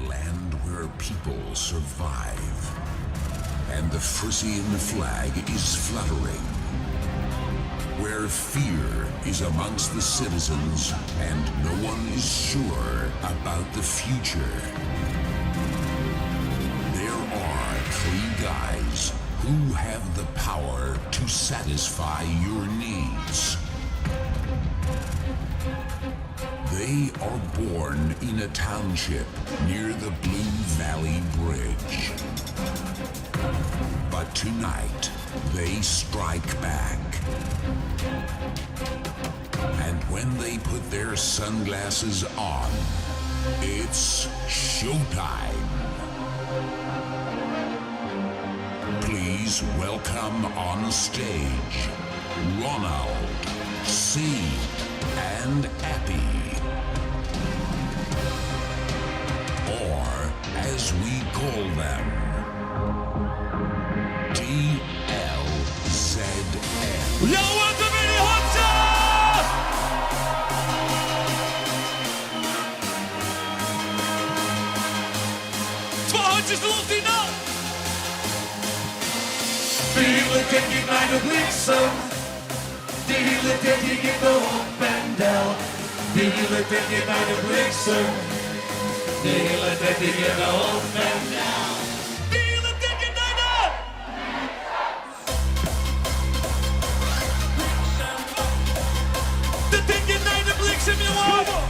land where people survive. And the Frisian flag is fluttering. Where fear is amongst the citizens and no one is sure about the future. There are 3 guys who have the power to satisfy your needs. They are born in a township near the Blue Valley Bridge. But tonight, they strike back. And when they put their sunglasses on, it's showtime. Please welcome on stage Ronald, C, and Appy. Or, as we call them, DLZN. Yo, welcome in the Hunter! Twee handjes erop die na! Wielen denk ik naar de bliksem. Wielen denk ik in de op en del. Wielen denk ik naar de bliksem. Wielen denk ik in de op en del. Wielen denk ik naar de... De denk je naar de bliksem, jongen!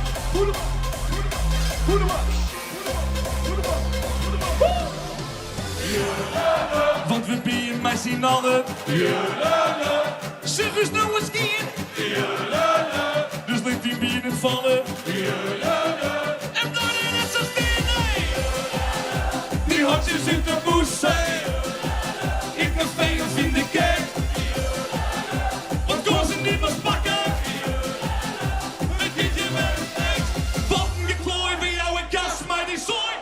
Want we bieden mij zien allen. Zeg eens nou eens in. Dus liet die bier niet vallen. En blijf net zo stil, nee. Die hotjes in de boezem. Ik ben veel in de kerk. Want kon ze niet meer pakken. Met dit je wel echt. Wat een geklooi bij jou en kast, maar die zooi.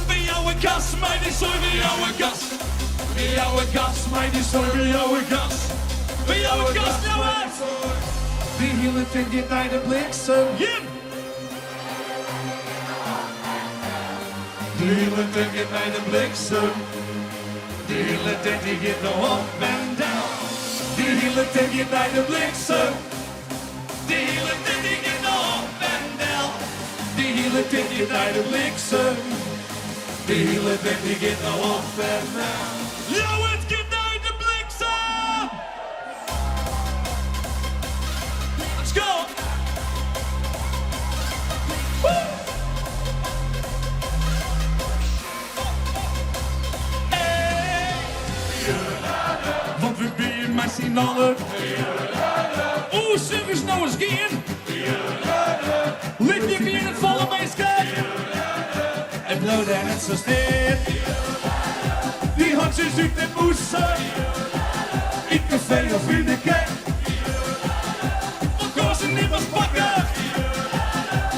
Bij jou en kast, maar die zooi, bij jou en kast. Bij jou een gas, maar die zorg bij jou een gas. Bij jou en kast, nou uit. Die hielen denk ik naar de bliksem. Jim. Die hielen denk ik naar de bliksem. Die hielen denk ik in de op en down. Die hielen denk ik naar de bliksem. Die hele dit ding in de op en down. Die hielen denk ik naar de bliksem. Die hielen denk ik in de op en down. Yo, het gaat naar de bliksem. Let's go. Woo. Hey. Want we bieden mij zien allen. Oeh, zeg eens nou eens geen. Liet je weer het vallen bij skat. En bloed en het zo stil. Die hotjes uit de boezem. Ik ben veel of in de kerk. Want kon ze niet meer pakken.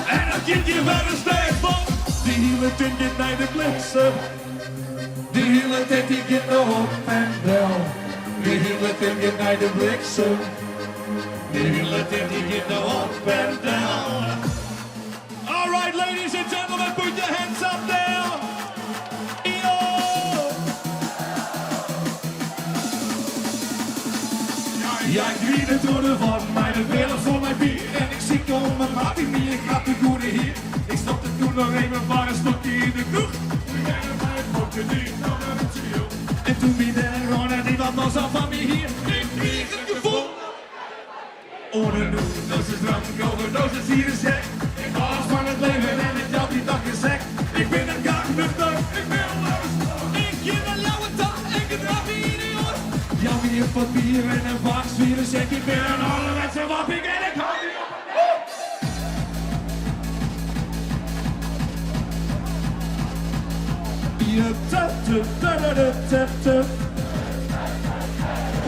En dan kind je wel een stijf van. Die hielen denk ik naar de bliksem. Die hielen denk ik in de op en down. Die hielen denk ik naar de bliksem. Die hielen denk ik in de op en down. All right, ladies and gentlemen, put your hands up there. Yo. Ja, ik weet het door de van mij, de willen voor mijn bier. En ik zie om mijn maat in niet, ik had de goede hier. Ik stopte toen nog even maar een stokje in de kroeg. Ik ben er bij het mokje niet, nou ben het chill. En toen wie de Rona, die wat nog zo van me hier. Ik kreeg het gevoel. Ohne nu, dosis drank, overdoses hier is gek. Ik hou van het leven en ik heb die dag gezegd. Ik ben een gang nuchter, ik ben los. Ik heb een lauwe dag, ik draf hier in hoor. Jouw hier van bier en een vaksvirus, ik ben een ouderwetse wappie en ik hou niet op. Je tap.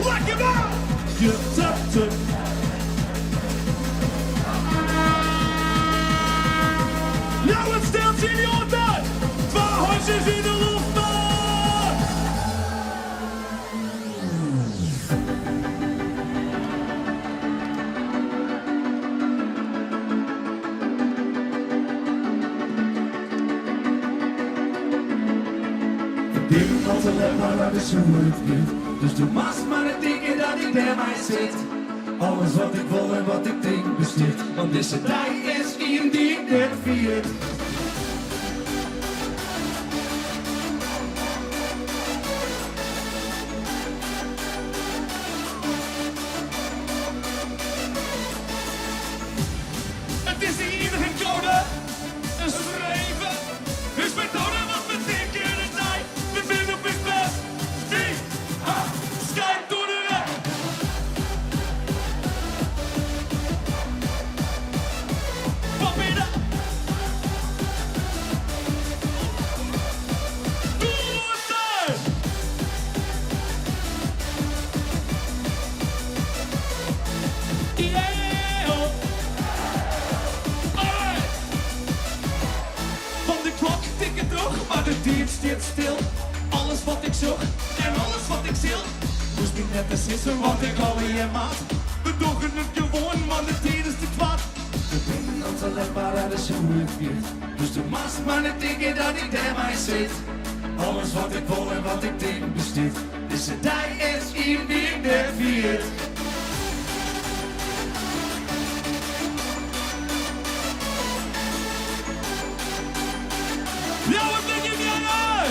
Lekker man! Je tap. Nou, het stelt in die orde. 2 hondjes in de lucht. alleen maar dat is hoe het gaat. Dus doe maar het denken dat ik bij mij zit. Alles wat ik wil en wat ik denk besteed. Want deze dag is een die ik net viert. Het is hier geen code, een streven. Dus we tonen wat we denken en zij. We vinden op het best. Wie? Ha! Schijt door de rek. Wat binnen. Doe het thuis. Yeah, oh. Alright. Van de klok tikken terug, maar de tijd staat stil. Alles wat ik zocht en alles wat ik zil. Moest niet net beslissen wat ik alweer maat. We doen het gewoon, man, de tijd is te kwaad. We brengen ons alleen maar dat is hoe het gaat. Dus doe maar het denken dat ik bij mij zit. Alles wat ik wil en wat ik denk besteed. Deze dag is een die ik net viert. Ja, wat denk je jij?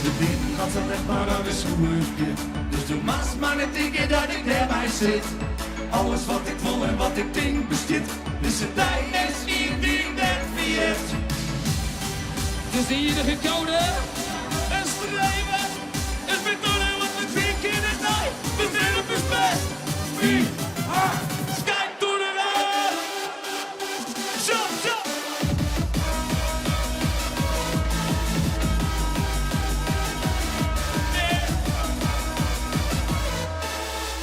We brengen ons alleen maar dat is hoe het gaat. Dus doe maar het denken dat ik bij mij zit. Alles wat ik wil en wat ik denk besteed. Deze dag is een die ik net viert. Het is hier geen code, een streven. Het is doen wat we denken en zij. We zijn op het best. Wie? Ha! Schijt door de rek. Jump, jump.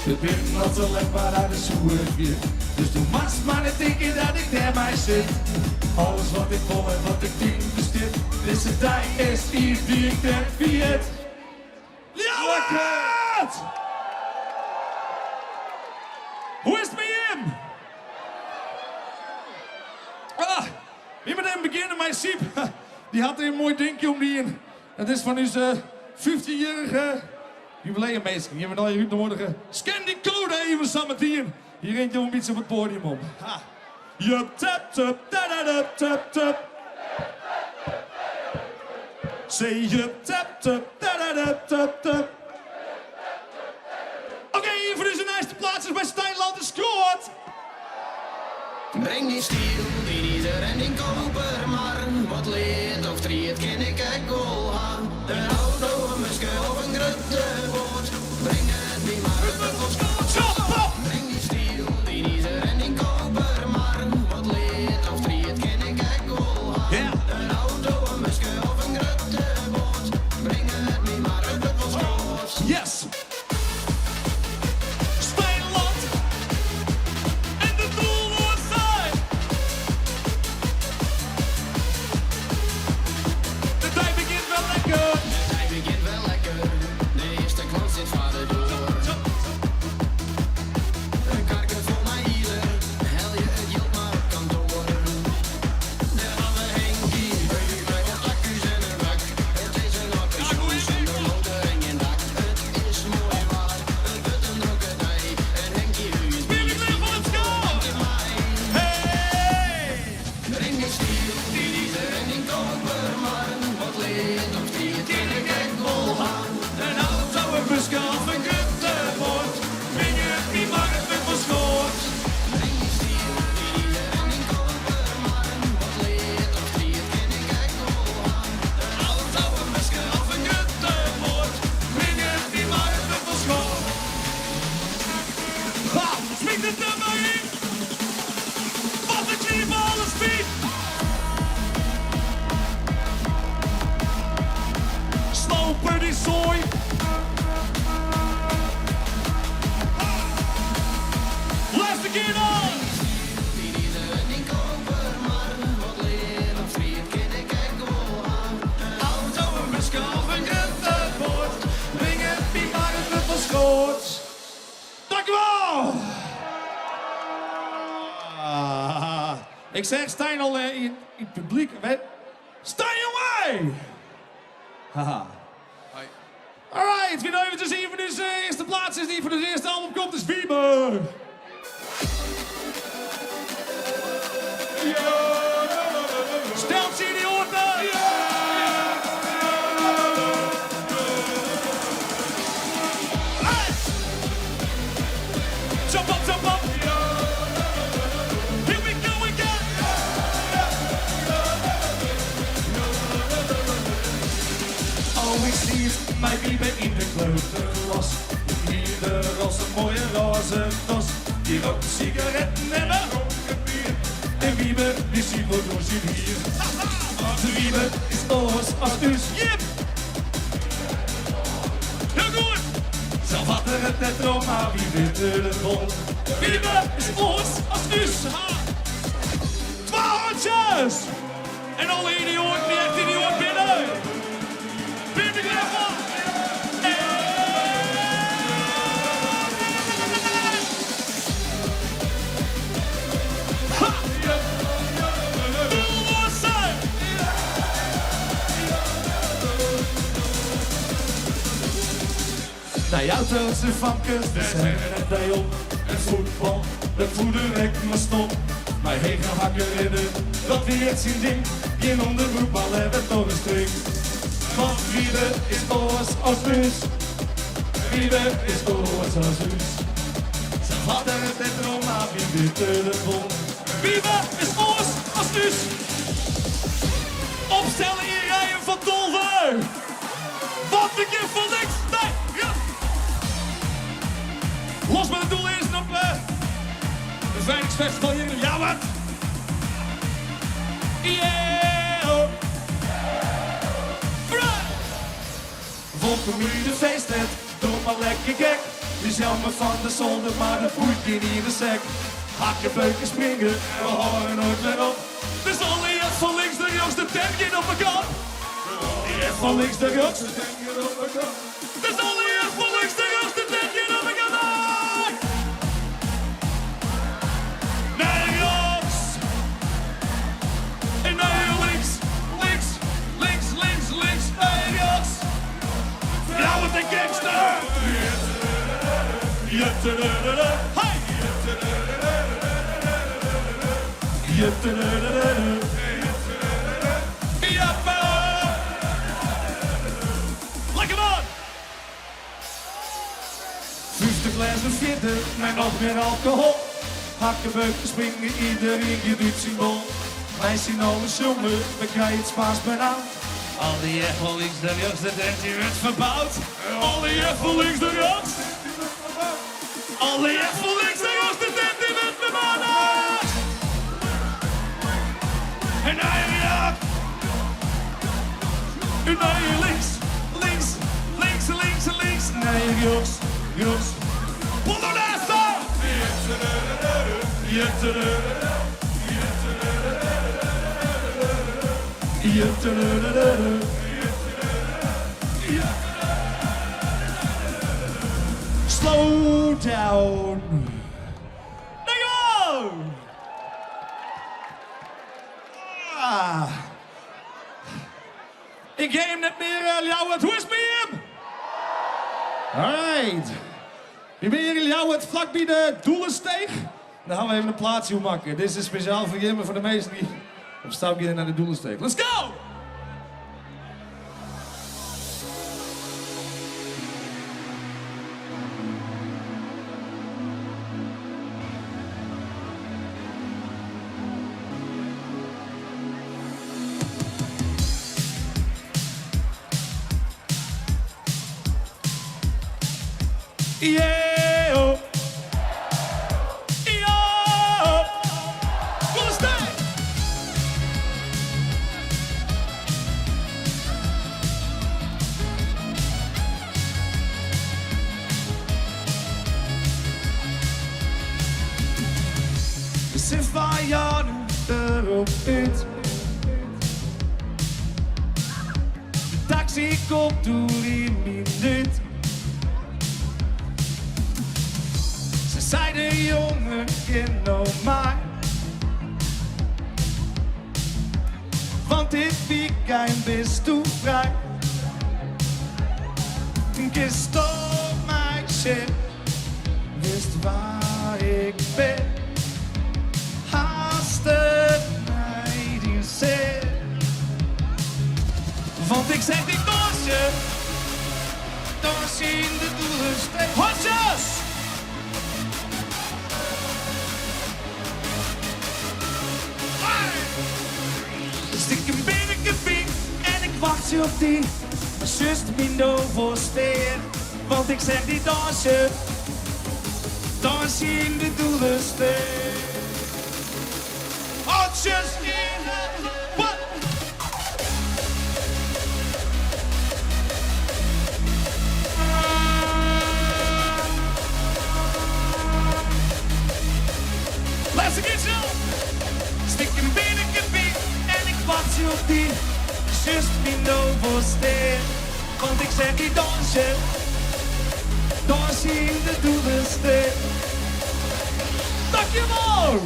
We brengen ons alleen maar dat is hoe het gaat. Dus doe maar het denken dat ik bij mij zit. Alles wat ik wil en wat ik denk besteed. Deze dag is hier die ik net viert. Ja, wat? Hoe is het met hem? Ah, wie met hem beginnen, mijn siep. Die had een mooi dingetje om die in. Het is van onze 15-jarige jubileummeester. Die hebben we al uitgenodigd. Scan die code even samen tien. Hier eentje om iets op het podium op. Ha. Jup, tap, tap, da da da, tap, tap. Say jup, tap, tap, da da da, tap, tap. Oké, hier voor deze eerste plaats is bij Stijnland de scoort. Breng die stiel, die er en die koper, maar wat leert of triet ken ik goal aan. Een auto, een muske of een grutte boot. Breng het niet maar het was Stop! Breng die stiel, die er en die koper, maar wat leert of triet ken ik goal aan. Ja. Een auto, een muske of een grutte boot. Breng het niet maar het was groot. Yes! Stijnland! En de doel wordt zijn! De tijd begint wel lekker! Hij begint wel lekker, de eerste knal zit vader door. Een karken vol naar hier, hel je het geld maar op kantoor. De hadden Henkie, bij wat accu's en een wak. Het is een akku's zonder motor en geen dak. Het is mooi waar, het wordt een drukkerij. En Henkie u is Wie wil van het score? Hey! Breng die stiel, die er en die koper, maar wat leert of die het ken ik echt wel aan. Een auto, een busje of een guttenbord. Breng het niet maar het wordt verschoord. Breng die stiel, die er en die koper, maar wat leert of die het ken ik echt wel aan. Een auto, een busje of een guttenbord. Breng het niet maar het wordt verschoord. Ha! Smiet het er maar in! Wat een kliep alles speed! Slopen die zooi! Laatste keer dan! Die er en die koper, maar wat leert of die het ken ik echt wel aan. Een auto, een busje of een guttenbord. Breng het niet maar het wordt verschoord. Dankjewel! Ik zeg Stijn al in het publiek. Stijn away! Haha. Alright, wie nou even te zien voor de eerste plaats is die voor het eerste album komt, is Wieber. Stelt ze in die orde. Hey! Jump up, jump up. Here we go again. Oh, ik zie het, mijn Wieber in de kleuterklas. Ieder als een mooie roze tas. Die rookt sigaretten en een ronken bier. En Wieber, die ziet wat door zijn hier. Want Wieber is oors als dus. Yep. Heel goed. Zelf had er het net om, maar Wieber telefoon. Wieber is ons als dus. 12 en alle idioten die echt idioot binnen. Binnen graag. Naar jouw Turkse vankers, we zijn het bij op. Het voetbal, dat voeden ik me stop. Maar heen gaan hakken redden, dat weer zijn ding. Geen onderbroekbal hebben toch een string. Want Wieber is oors als dus. Wieber is oors als dus. Ze hadden het net om, maar Wieber telefoon. Wieber is ons als dus. Opstellen in rijen van Dolder. Wat een keer van links. Nee, ja. Los met het doel eerst op het Veilingsfestival hier in Jouwert. Yeah. Vond de feest net, doe maar lekker gek. Je zelf me van de zolder, maar dat voelt je niet in de sek. Hakken, beuken, springen, we horen nooit meer op. Dus alle eerst van links de jongste tank op elkaar. Eerst van links de grootste tank op elkaar. Dus alle eerst van links de jongste tank op elkaar. Naar rechts. En naar links. Links, links, links, links, naar rechts. Ja, wat een gangster. Hey. Lekker man! 50 glazen vierde, maar nog meer alcohol. Hakken, beuken, springen, iedereen gedoet zijn bol. Wij zien alles jongen, we krijgen het Spaans bijna. Al die echt van links de rechtste tent die werd verbouwd. Al die echt van links de rechts. Al die echt van links de rechtste tent die werd verbouwd. En naar je en naar je links, links, links, links, links. Nee, Jos, Jos. Polonaise! Slow down. There you go! Ik ga hem net meer Ljouwert. Hoe is het met hem? Alright. Je bent hier in Ljouwert, vlakbij de Doelensteeg. Dan gaan we even een plaatsje maken. Dit is speciaal voor Jim en voor de meesten die op stap gaan naar de Doelensteeg. Let's go! Yeah, oh. Yeah, oh. Doelensteeg! We zijn van jaren erop uit. De taxi komt door in minuut. Ze zeiden jongen, ken nou maar. Want dit weekend bist du vrij. Gestop meisje, wist waar ik ben. Haast het mij die zin. Want ik zeg die dansje in de doelensteek. Hotjes! Stik een binnenkepiek en ik wacht je op die. Just minder voor steer. Want ik zeg die dansje in de doelensteek. Hotjes in de what? Laatste keer zo. Stik een binnenkepiek en ik wacht je op die. Just minder voor steer. Want ik zeg die dansje in de doelensteek. Dankjewel!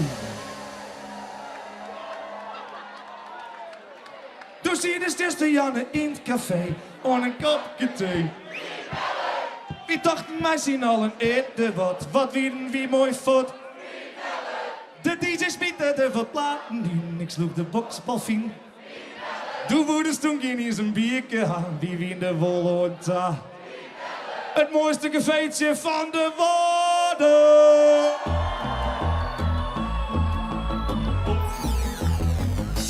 Toen zie je dus de Janne in het café, aan een kopje thee. Wie dachten mij zien al een eten wat wie mooi vond. De DJ's bieden de wat platen in, ik sloeg de boksbal fien. Toen woedens toen ging hij zijn bierke aan, wie in de wol hoort daar. Het mooiste cafeetje van de woorden.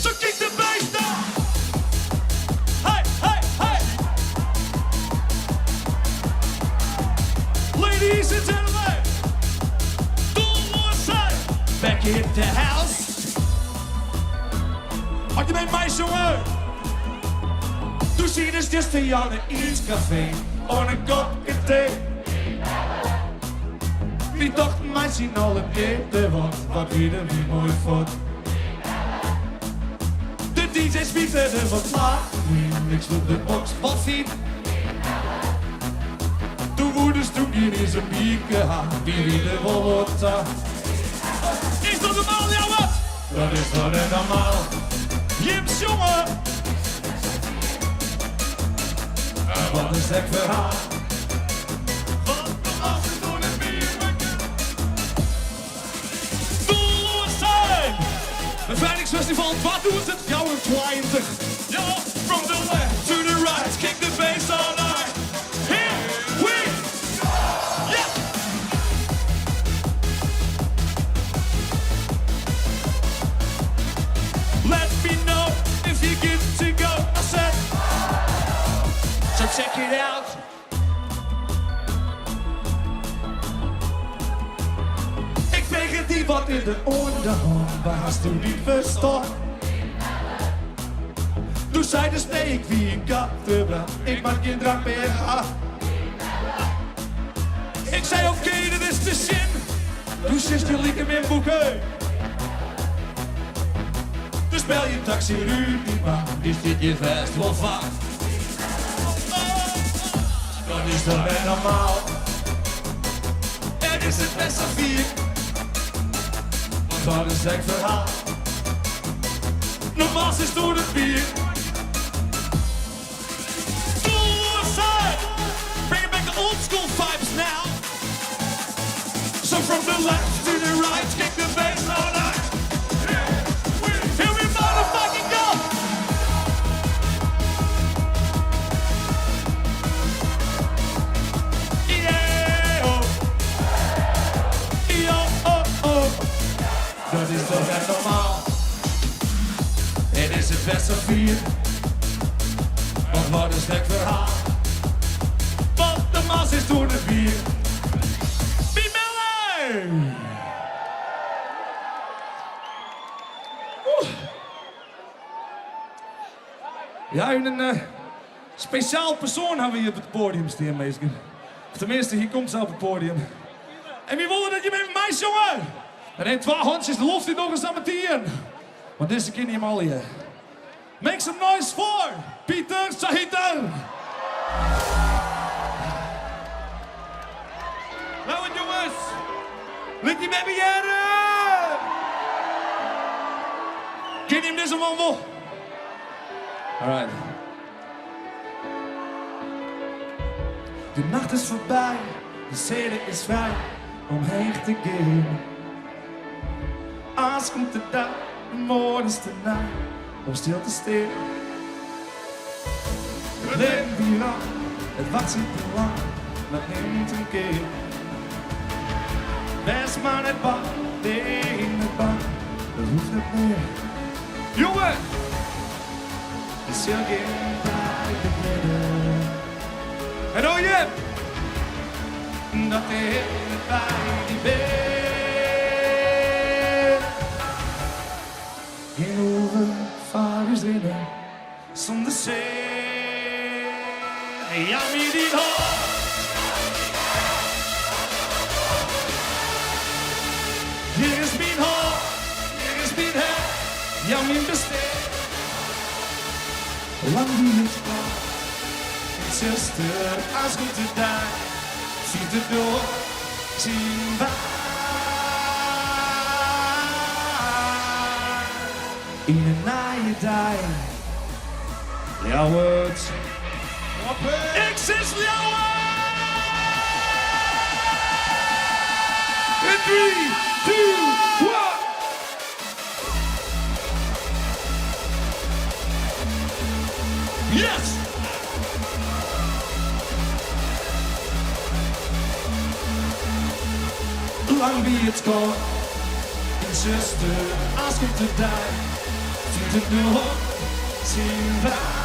Zo kick de beesten. Hey, hey, hey. Ladies and gentlemen. Doelwoordzijn. Back in the house. Had je met mij jongen? Toen zie je dus de Janne in het café. On een kopje thee. Wie dacht mij zien al een eten wat ieder wie mooi vond. De DJ's bieden de wat laat. Ik sloeg de boksbal fiet. Toen woedens toen hier in zijn bierke aan. Wie de wolota. Is dat normaal, ja wat? Dat is toch niet normaal. Jims jongen. Wat een stek verhaal. Wat de achter door de bierbakken. Doelwoordzijn. Een veilingsfestival, wat doet het? Jouw 20. Ja, from the left to the right. Kick the bass all night. Here we go. Yeah. Let me know if you get to go. I said. So check it out. Ik veeg het die wat in de onderhand, waar toen niet verstond. Toen zei de steek wie een kattenbrand, ik maak geen drank meer af. Ik zei oké, dit is de zin. Toen zit je liek hem in boeken. Dus bel je taxi nu niet maar, die zit je vast wel vaak. Dat is toch niet normaal. Er is het best aan vier. Wat een sek verhaal. Normaal is door het bier. Doelwoordzijn. Bring back the old school vibes now. So from the left to the right, kick the bass all night. Here we motherfucking go. Dat is toch echt normaal. Het is het best van vier. Want wat een sterk verhaal. Want de mas is door het bier. Bimelle! Ja, een speciaal persoon hebben we hier op het podium staan, meisken. Of tenminste, hier komt ze op het podium. En wie wilde dat je met mij jongen? En in 2 handjes lost hij nog eens aan meteen. Want deze keer niet al hier. Make some noise voor Pieter Sahiter. Nou wat jongens. Let die met me jaren. Ken je hem deze man wel? Alright. De nacht is voorbij, de zede is vrij om heen te gaan. Als komt de dag, de morgen is de nacht, om stil te staan. We leven hier al, het wacht niet te lang, maar neemt een keer. Wees maar net bang, tegen het bang, dat hoeft niet meer. Jongen! Het is heel geen tijd te beginnen. En hoor je? Dat de hele bij die bent. In oren varen zinnen, zonder zee. Ja, wie die hoort. Hier is mijn hoofd, hier is mijn hart, ja, mijn bestek. Lang wie het kwam, het zuster, als goed te daar, ziet het door, zien waar. In een naaie dag, Ljouwert, ik zit Ljouwert! In 3, 2, 1. Yes! Lang wie het kon, en zuster, als komt de dag, ziet het nog, zien waar.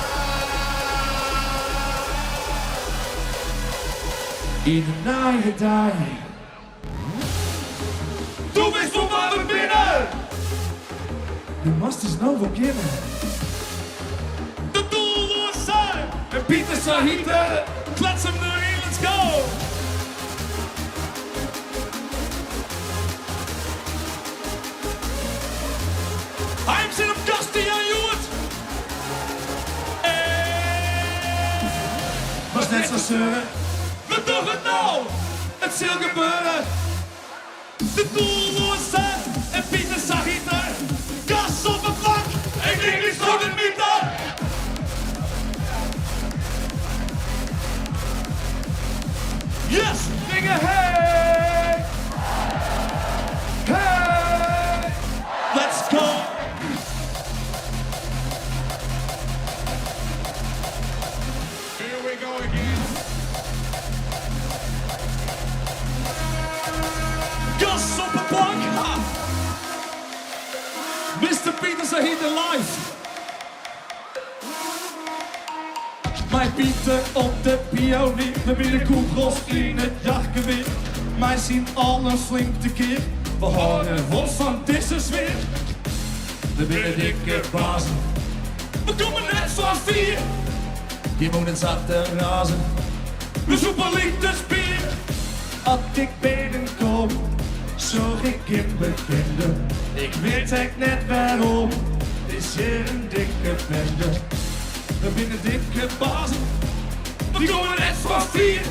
In de naaie dag. Doe eens voor maar naar binnen! De mast is nou wel binnen. De doelloos zijn! En Pieter Sahite, klets hem erin, let's go! Hij zit op gasten, ja jongens! Was net zo zeuren. We doen het nou! Het zal gebeuren! De doelloos zijn en Pieter Sahite, gas op het vlak, en ik is voor de meter. Yes, dingen, hey! Hey! Let's go! Here we go again. Gas op de plank. Ha. Mr. Pieter Sahite live. Mijn Pieter op de pionier. We willen koekels in het jachtgeweer. Mij zien alle flink tekeer. We houden ons van deze sfeer. We willen dikke bazen. We komen net van 4. Je moet het zat te razen. We zoeken liters bier. Als ik binnenkom, zorg ik in bekende. Ik weet echt net waarom, het is hier een dikke bende. We binnen dikke bazen, we komen net van 4.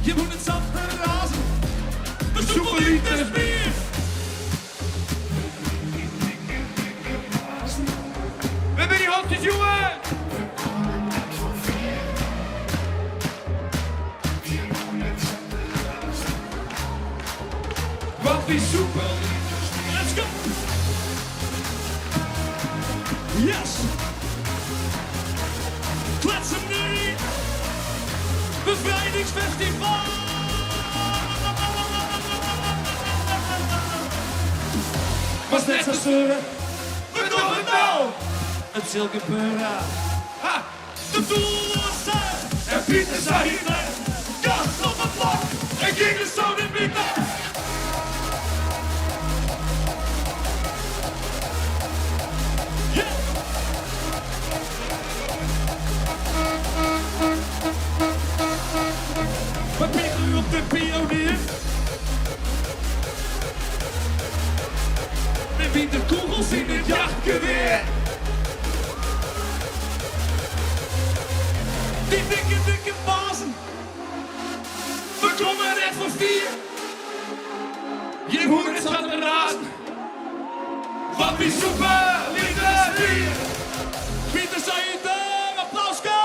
Je moet het zat te razen, we zoeken liters bier. We hebben die handjes, jongen! Wat die super! Let's go! Yes! Klets hem nu! Bevrijdingsfestival! Was net zo zeuren! We doen het nou! Het zal gebeuren! Ha! De doelloos zijn! En Pieter Sahite! Gas op het vlak! En ging de zoon in bieten! We pikken u op de pionier. En wie de kogels in het jachtgeweer. Die dikke bazen. We komen net voor 4. Je moet het gaat ernaast. Wat wie super, liefde, bier. Pieter Sahite, applaus, go!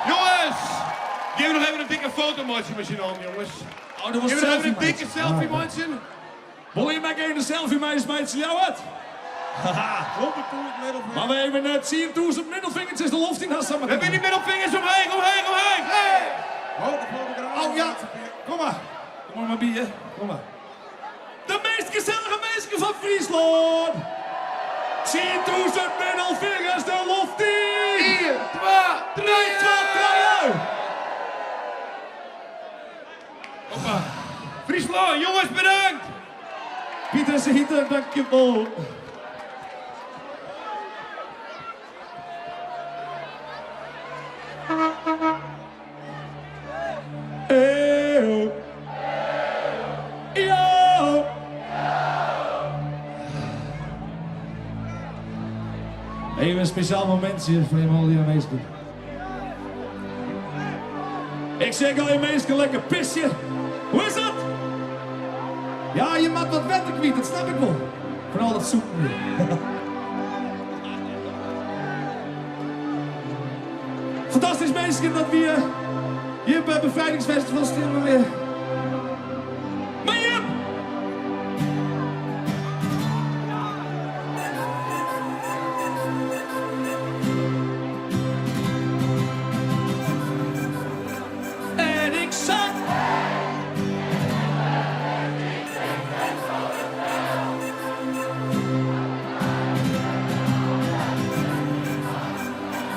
Jongens, geef nog even een dikke dikke fotomotie met z'n allen, jongens. Oh, dat was Je hebt selfie een dikke meisje. selfie, mensen. Wil je mij een selfie meisje jou uit? Maar we hebben net 10.000 middelvingers is de loft in Hassan. Heb je die middelvingers omheen, omheen, omheen? Hey! Oh ja, kom maar bier, kom maar. De meest gezellige mensen van Friesland. 10.000 middelvingers de loft in. 4, 2, 3, 2, 3, Hoppa. Friesland, jongens, bedankt! Pieter Schieten, dankjewel. Eeuw. Yo. Even een speciaal momentje voor eenmaal die meesten. Ik zeg al je meesten lekker pisje. Hoe is dat? Ja, je maakt wat wetten kwijt, dat snap ik wel. Van al dat zoeken weer. Fantastisch meisje dat we hier bij Bevrijdingsfestival stillen weer. Maar Jip! En ik zag...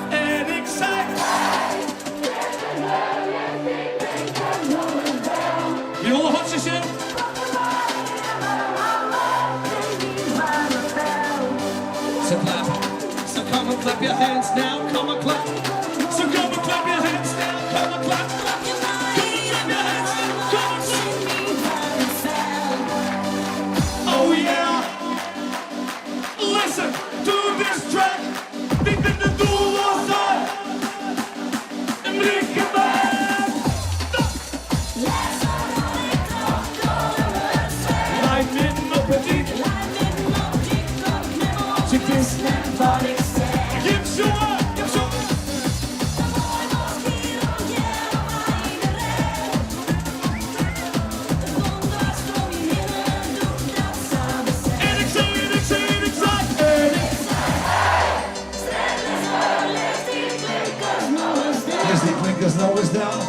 En ik zei... Die holle hotjes in. So clap. So come and clap your hands now. Come and clap. So come and clap your hands now. Come and clap. Come and clap your hands now. Come and clap. Oh yeah. Listen to this track. Think that the doel was uit. En blik je bij. Lightning op het diep. Ze wist net wat ik zei. Gib jongen, gib jongen. En ik zei, en ik zei, en ik zei. En ik is die klinkers nou eens down.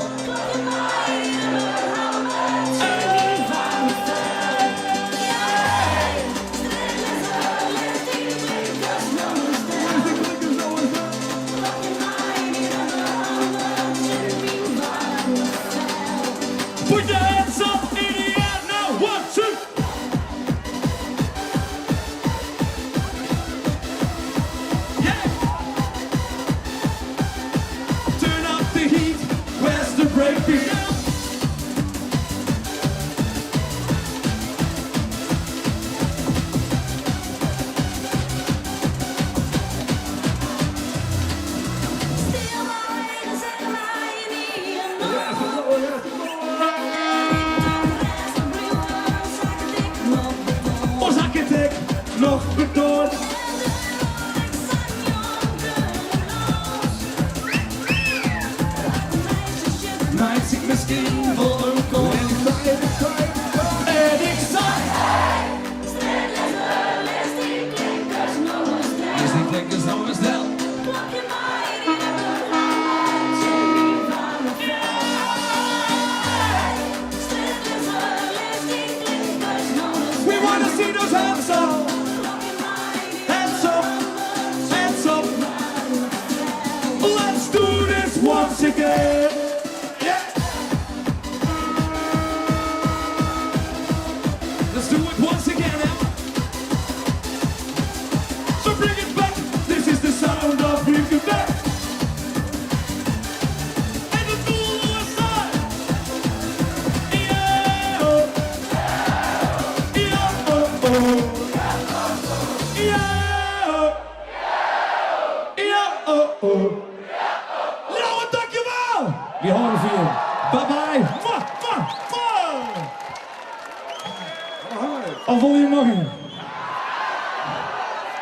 Put your hands up in the air now, 1, 2. Yeah. Turn up the heat, where's the breakbeat? Ons architect nog betoond. Meid ik misschien voor een kool. En ik zei. Is die klinkers nog eens wel? We wanna see those hands up. Hands up. Hands up. Let's do this once again. Yeah. Let's do it once again now. So bring it back. This is the sound of Bring It Back. And the doel was daar. Yeah. Yeah. Oh, oh. Yeah. Yeah. Oh, oh. Nou, dankjewel. We horen van je. Bye bye. Mwah, mwah, mwah. Of wil je nog een?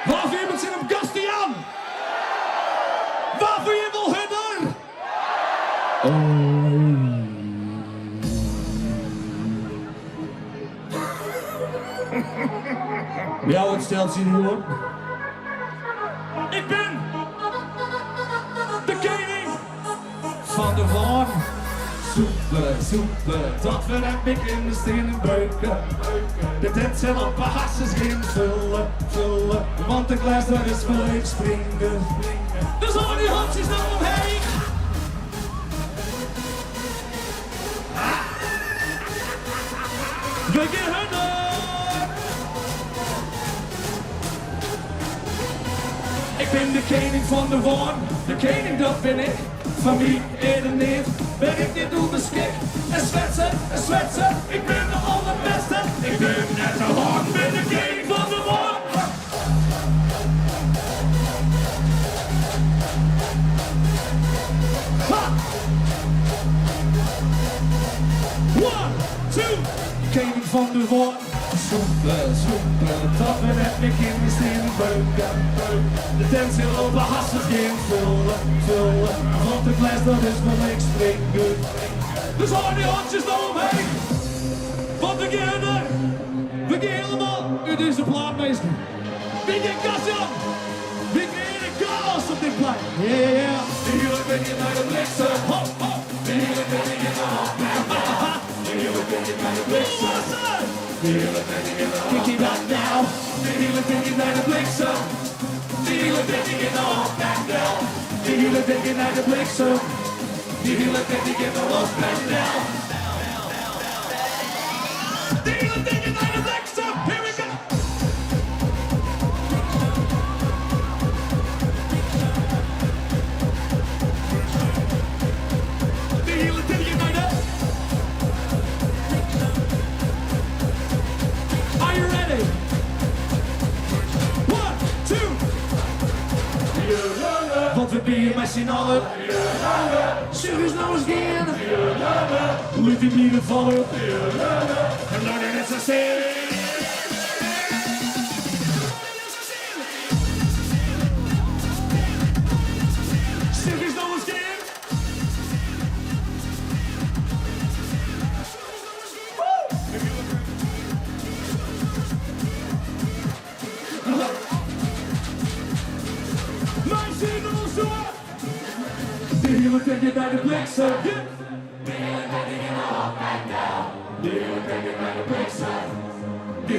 Waarvoor je met zin op Gastian? Waarvoor je wil hunner? Oh. Ja, wat stelt je nu op? Ik ben de koning Van de Hoorn. Soepelen, soepelen, dat we hem ik in de stenen beuken. De tent zal op mijn hasses gaan vullen, vullen. Want de glas daar is volledig springen. Dus al die handjes naar omheen. We beginnen. Ik ben de koning van de Hoorn, de koning dat ben ik. Van wie eerder niet, ben ik dit onbeschikt. En zwetsen, ik ben de allerbeste. Ik ben net de Hoorn, ben de koning van de Hoorn. Ha! 1, 2, koning van de Hoorn. Soepelen, soepelen, dat we net weer in de stenen beuken. De tent zal op de hassen gaan vullen, vullen. Want de glas dat is wel ik springen. Dus al die handjes naar omheen. Wat beginnen. We gaan helemaal. U is de plaatmeester. Wie gaat Kasjan? Wie gaat chaos op dit plein? Ja, ja, ja. Hier ben je bij de bliksem. Hop, hop. Hier ben je in de hoofd. Hier ben je bij de bliksem. Hier ben je in de hoofd. Kijk je dat nou? Hier ben je bij de bliksem. Hier ben je in de hoofd. Hier ben je bij de bliksem. Hier ben je in de hoofd. Dealen dingen naar de bliksem. Here we go. Dealen dingen naar de. Are you ready? 1, 2. Want we bieren met z'n allen. Zeg eens nou eens gaan. Laat die bieren vallen. En laat het zo zien. Zeg eens nou eens gaan. Mijn zin ons door. De hele tijd je bij de bliksem. De hele tijd je nou op en down. De hele tijd je naar de bliksem. De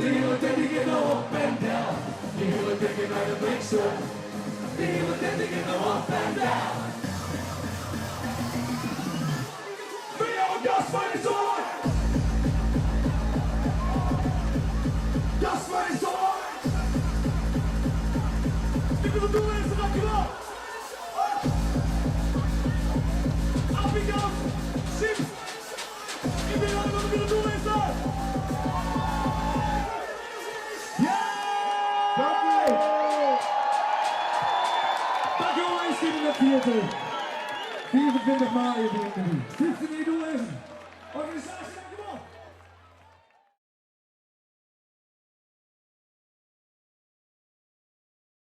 hele tijd je nou op en down. De hele tijd je naar de bliksem. De hele tijd je nou op en down. Voor jou een gas van je zoon. Gas van je zoon. Ik wil het doen eens, dankjewel. Afrikaans, Sip. Ik ben aan wat ik wil doen eens daar. Ja! Dankjewel, eens in de theater. 24 maart, 15 uur. 15 uur doen even. Organisatie.